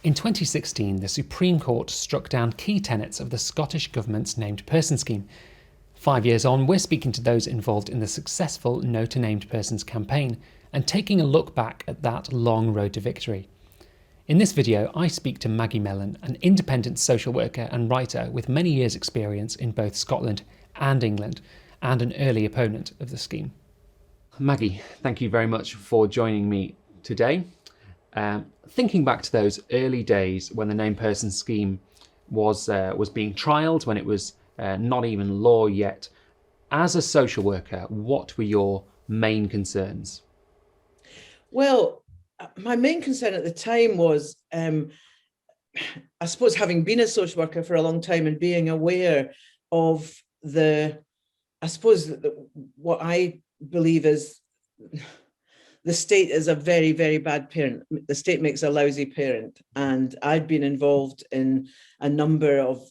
In 2016, the Supreme Court struck down key tenets of the Scottish Government's named person scheme. 5 years on, we're speaking to those involved in the successful No to Named Persons campaign and taking a look back at that long road to victory. In this video, I speak to Maggie Mellon, an independent social worker and writer with many years' experience in both Scotland and England, and an early opponent of the scheme. Maggie, thank you very much for joining me today. Thinking back to those early days when the named person scheme was being trialled, when it was not even law yet, as a social worker, what were your main concerns? Well, my main concern at the time was, I suppose, having been a social worker for a long time and being aware of what I believe is the state is a very, very bad parent. The state makes a lousy parent. And I'd been involved in a number of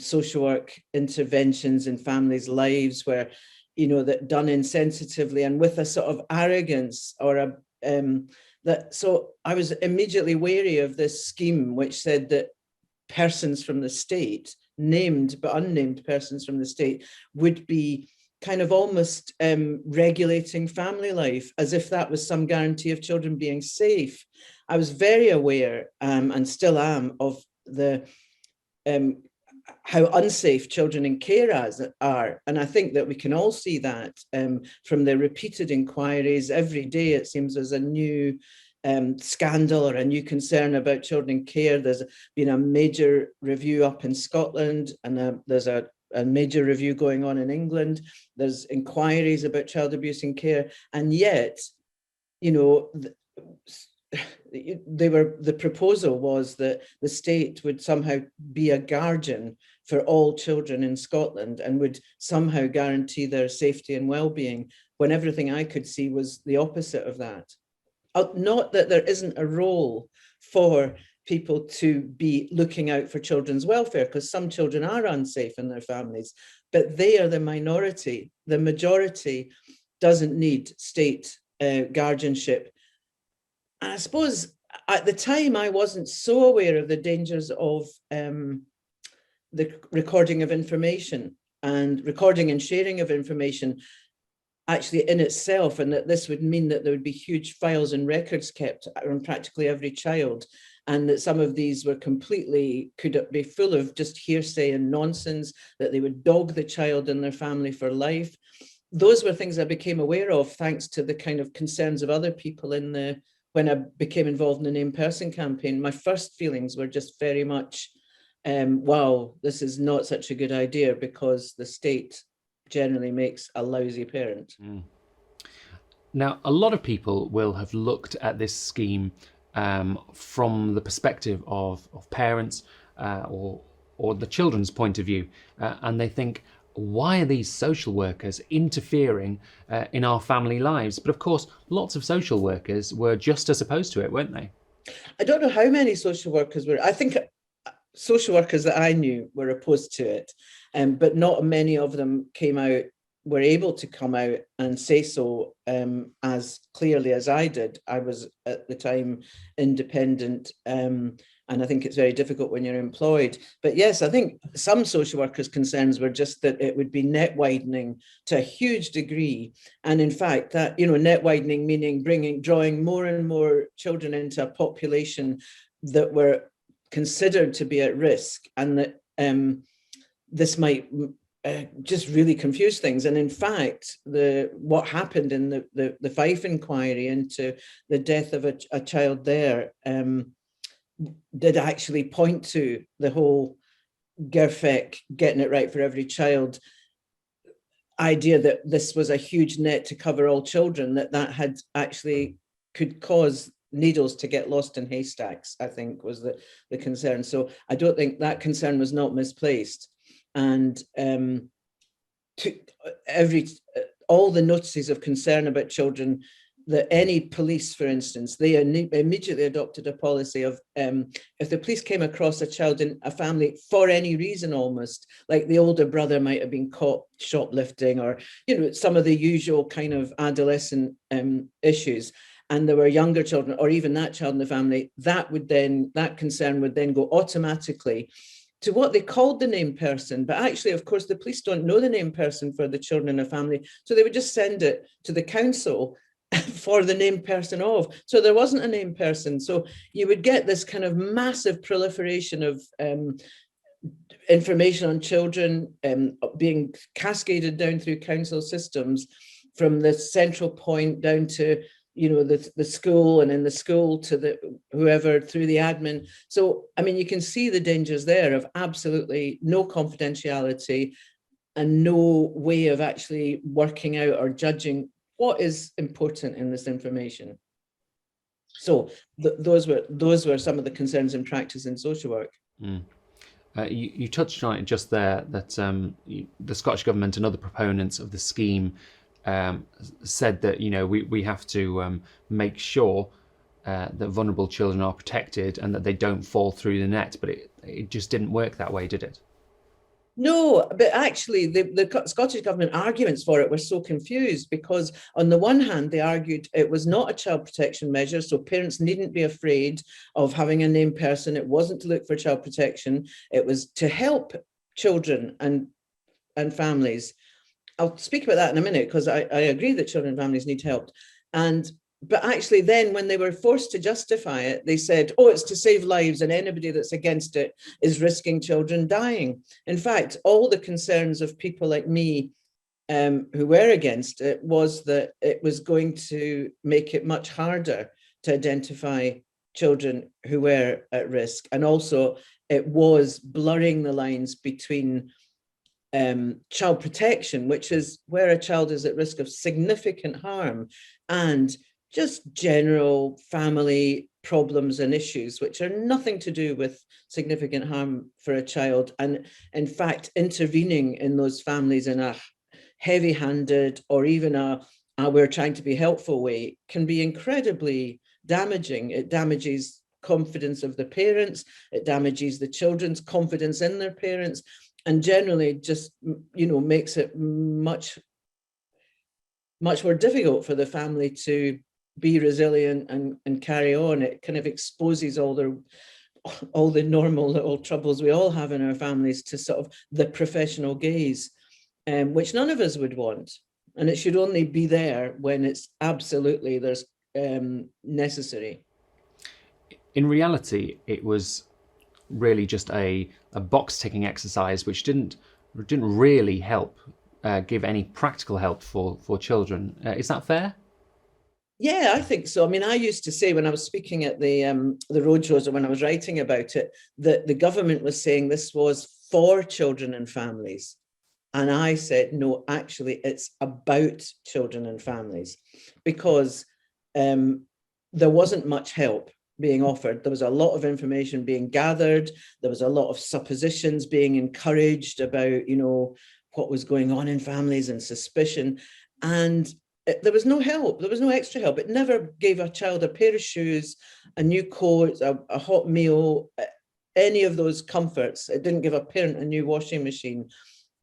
social work interventions in families' lives where, that done insensitively and with a sort of arrogance or so I was immediately wary of this scheme, which said that persons from the state, named but unnamed persons from the state, would be kind of almost regulating family life as if that was some guarantee of children being safe. I was very aware, and still am, of the how unsafe children in care are. And I think that we can all see that from the repeated inquiries. Every day it seems there's a new scandal or a new concern about children in care. There's been a major review up in Scotland, and there's a major review going on in England. There's inquiries about child abuse in care, and yet, the proposal was that the state would somehow be a guardian for all children in Scotland and would somehow guarantee their safety and well-being, when everything I could see was the opposite of that. Not that there isn't a role for people to be looking out for children's welfare, because some children are unsafe in their families, but they are the minority. The majority doesn't need state guardianship. And I suppose at the time I wasn't so aware of the dangers of the recording of information and recording and sharing of information actually in itself, and that this would mean that there would be huge files and records kept on practically every child, and that some of these were could be full of just hearsay and nonsense, that they would dog the child and their family for life. Those were things I became aware of thanks to the kind of concerns of other people when I became involved in the Named Person campaign. My first feelings were just very much, wow, this is not such a good idea, because the state generally makes a lousy parent. Now, a lot of people will have looked at this scheme from the perspective of parents or the children's point of view, and they think, why are these social workers interfering in our family lives? But of course, lots of social workers were just as opposed to it, weren't they? I don't know how many social workers were. I think social workers that I knew were opposed to it, but not many of them were able to come out and say so as clearly as I did. I was at the time independent, and I think it's very difficult when you're employed. But yes, I think some social workers' concerns were just that it would be net widening to a huge degree. And in fact, that, net widening meaning drawing more and more children into a population that were considered to be at risk, and that this might just really confuse things. And in fact, what happened in the Fife inquiry into the death of a child there did actually point to the whole GERFEC, getting it right for every child, idea that this was a huge net to cover all children, that had actually could cause needles to get lost in haystacks, I think was the concern. So I don't think that concern was not misplaced. And all the notices of concern about children, that any police, for instance, they immediately adopted a policy of if the police came across a child in a family for any reason, almost like the older brother might have been caught shoplifting, or some of the usual kind of adolescent issues, and there were younger children, or even that child in the family, that concern would then go automatically to what they called the named person. But actually, of course, the police don't know the named person for the children in a family. So they would just send it to the council for the named person of. So there wasn't a named person. So you would get this kind of massive proliferation of information on children being cascaded down through council systems, from the central point down to the school, and in the school to the whoever through the admin. So I mean, you can see the dangers there of absolutely no confidentiality and no way of actually working out or judging what is important in this information. So those were some of the concerns in practice in social work. You touched on it just there, that the Scottish Government and other proponents of the scheme said that we have to make sure that vulnerable children are protected and that they don't fall through the net, but it just didn't work that way, did it? No, but actually the Scottish Government arguments for it were so confused, because on the one hand, they argued it was not a child protection measure, so parents needn't be afraid of having a named person. It wasn't to look for child protection. It was to help children and families. I'll speak about that in a minute, because I agree that children and families need help. But actually then when they were forced to justify it, they said, oh, it's to save lives, and anybody that's against it is risking children dying. In fact, all the concerns of people like me who were against it was that it was going to make it much harder to identify children who were at risk. And also it was blurring the lines between child protection, which is where a child is at risk of significant harm, and just general family problems and issues, which are nothing to do with significant harm for a child. And in fact, intervening in those families in a heavy-handed or even a we're trying to be helpful way can be incredibly damaging. It damages confidence of the parents, it damages the children's confidence in their parents, and generally just makes it much more difficult for the family to be resilient and carry on. It kind of exposes all the normal little troubles we all have in our families to sort of the professional gaze, which none of us would want. And it should only be there when it's absolutely necessary. In reality, it was really just a box ticking exercise, which didn't really help give any practical help for children. Is that fair? Yeah, I think so. I mean, I used to say when I was speaking at the roadshows, or when I was writing about it, that the government was saying this was for children and families. And I said, no, actually, it's about children and families, because there wasn't much help being offered. There was a lot of information being gathered. There was a lot of suppositions being encouraged about, what was going on in families, and suspicion. And there was no help. There was no extra help. It never gave a child a pair of shoes, a new coat, a hot meal, any of those comforts. It didn't give a parent a new washing machine.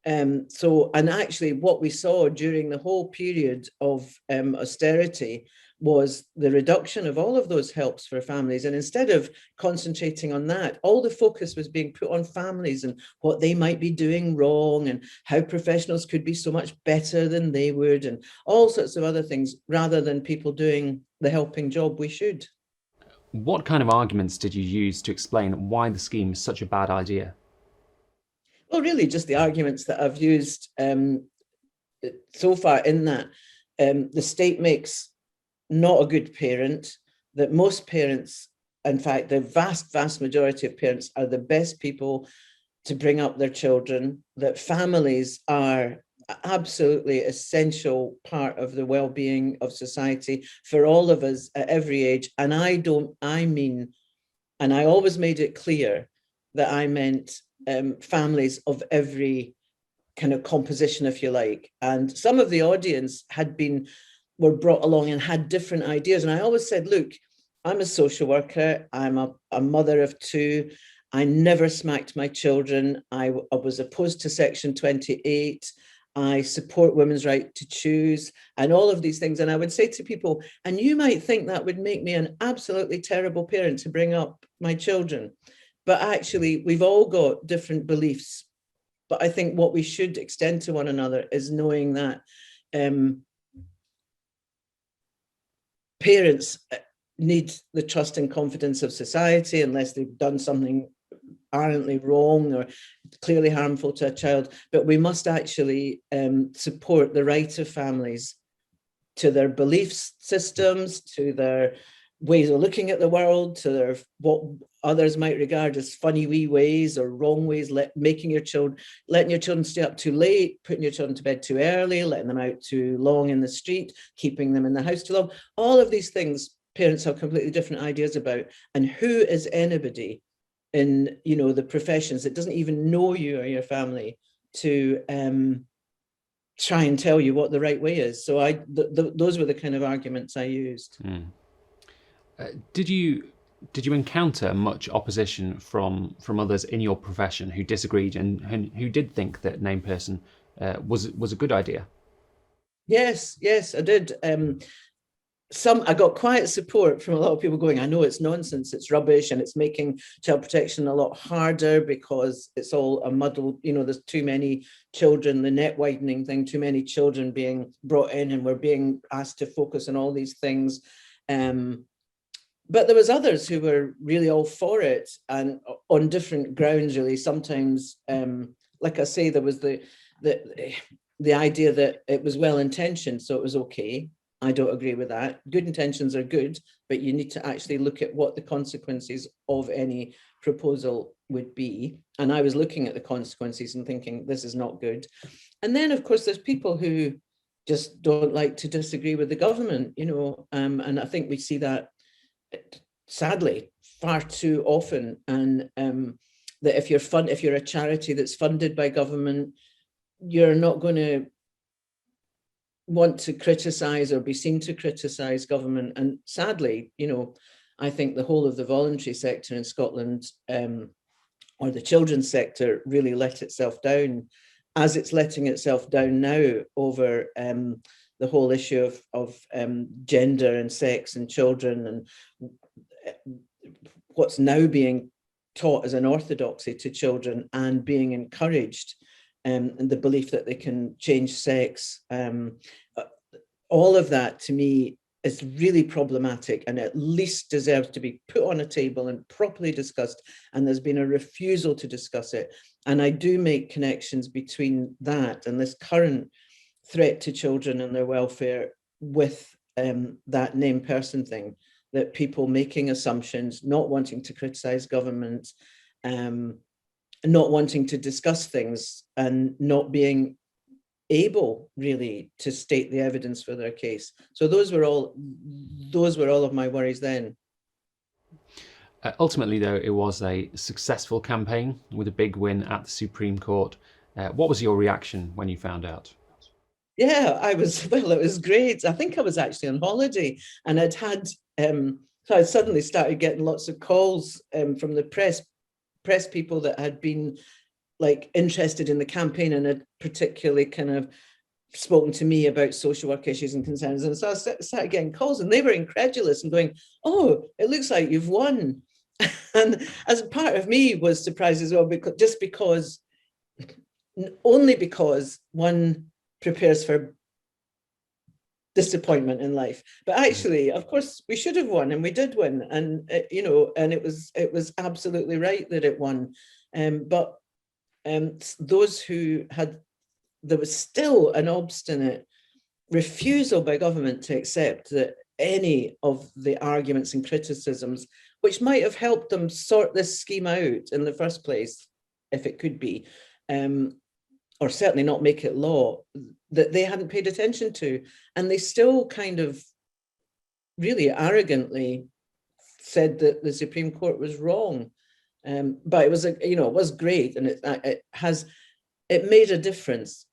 And actually what we saw during the whole period of austerity was the reduction of all of those helps for families. And instead of concentrating on that, all the focus was being put on families and what they might be doing wrong, and how professionals could be so much better than they would, and all sorts of other things, rather than people doing the helping job we should. What kind of arguments did you use to explain why the scheme is such a bad idea? Well, really just the arguments that I've used so far, in that the state makes not a good parent, that most parents, in fact, the vast majority of parents, are the best people to bring up their children, that families are absolutely essential part of the well-being of society for all of us at every age. And I always made it clear that I meant families of every kind of composition, if you like. And some of the audience were brought along and had different ideas. And I always said, look, I'm a social worker. I'm a mother of two. I never smacked my children. I was opposed to Section 28. I support women's right to choose and all of these things. And I would say to people, and you might think that would make me an absolutely terrible parent to bring up my children, but actually we've all got different beliefs. But I think what we should extend to one another is knowing that parents need the trust and confidence of society unless they've done something apparently wrong or clearly harmful to a child, but we must actually support the right of families to their belief systems, to their ways of looking at the world, to their what others might regard as funny wee ways or wrong ways, letting your children stay up too late, putting your children to bed too early, letting them out too long in the street, keeping them in the house too long. All of these things parents have completely different ideas about. And who is anybody in the professions that doesn't even know you or your family to try and tell you what the right way is? So those were the kind of arguments I used. Did you encounter much opposition from others in your profession who disagreed and who did think that named person was a good idea? Yes, I did. I got quiet support from a lot of people going, I know it's nonsense, it's rubbish, and it's making child protection a lot harder because it's all a muddle. There's too many children, the net widening thing, too many children being brought in, and we're being asked to focus on all these things. But there was others who were really all for it, and on different grounds, really. Sometimes, like I say, there was the idea that it was well-intentioned, so it was okay. I don't agree with that. Good intentions are good, but you need to actually look at what the consequences of any proposal would be. And I was looking at the consequences and thinking, this is not good. And then, of course, there's people who just don't like to disagree with the government, and I think we see that, sadly, far too often. And that if you're a charity that's funded by government, you're not going to want to criticize or be seen to criticize government. And sadly, I think the whole of the voluntary sector in Scotland, or the children's sector, really let itself down, as it's letting itself down now over the whole issue of gender and sex and children, and what's now being taught as an orthodoxy to children and being encouraged, and the belief that they can change sex. All of that, to me, is really problematic and at least deserves to be put on a table and properly discussed. And there's been a refusal to discuss it. And I do make connections between that and this current threat to children and their welfare with that named person thing, that people making assumptions, not wanting to criticize government, not wanting to discuss things, and not being able really to state the evidence for their case. So those were all of my worries then. Ultimately, though, it was a successful campaign with a big win at the Supreme Court. What was your reaction when you found out? Yeah, it was great. I think I was actually on holiday, and so I suddenly started getting lots of calls from the press people that had been interested in the campaign and had particularly kind of spoken to me about social work issues and concerns. And so I started getting calls, and they were incredulous and going, oh, it looks like you've won. And as part of me was surprised as well, only because one prepares for disappointment in life. But actually, of course, we should have won, and we did win. And, and it was absolutely right that it won. But those who there was still an obstinate refusal by government to accept that any of the arguments and criticisms, which might have helped them sort this scheme out in the first place, if it could be, or certainly not make it law, that they hadn't paid attention to. And they still kind of really arrogantly said that the Supreme Court was wrong. But it was, it was great, and it made a difference.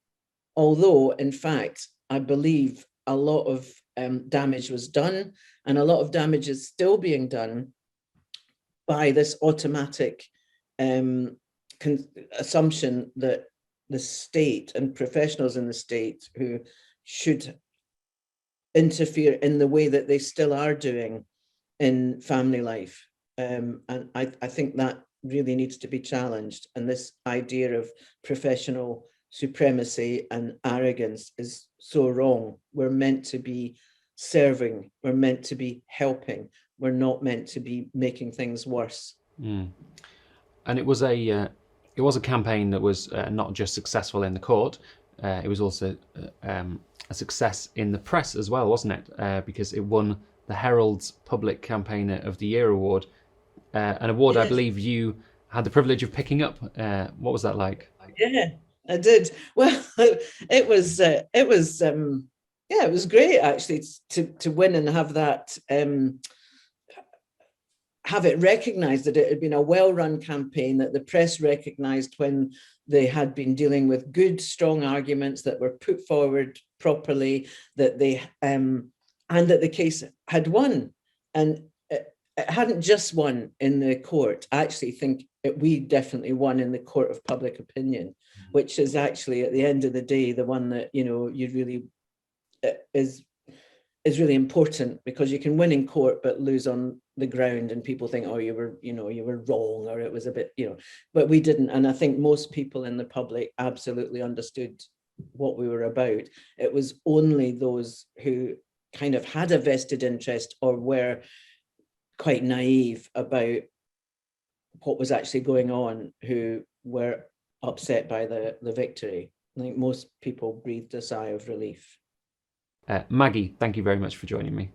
Although, in fact, I believe a lot of damage was done, and a lot of damage is still being done by this automatic assumption that the state and professionals in the state who should interfere in the way that they still are doing in family life. And I think that really needs to be challenged. And this idea of professional supremacy and arrogance is so wrong. We're meant to be serving, we're meant to be helping, we're not meant to be making things worse. Mm. And it was a campaign that was not just successful in the court, it was also a success in the press as well, wasn't it? Because it won the Herald's Public Campaigner of the Year award, an award I believe you had the privilege of picking up. What was that like? Yeah, I did. Well, it was great actually to win and have that. Have it recognised that it had been a well-run campaign, that the press recognised when they had been dealing with good, strong arguments that were put forward properly, that they and that the case had won. And it hadn't just won in the court. I actually think we definitely won in the court of public opinion, which is actually at the end of the day the one that you really is really important, because you can win in court but lose on the ground and people think, oh, you were wrong, or it was a bit, but we didn't. And I think most people in the public absolutely understood what we were about. It was only those who kind of had a vested interest or were quite naive about what was actually going on who were upset by the victory. I think most people breathed a sigh of relief. Maggie, thank you very much for joining me.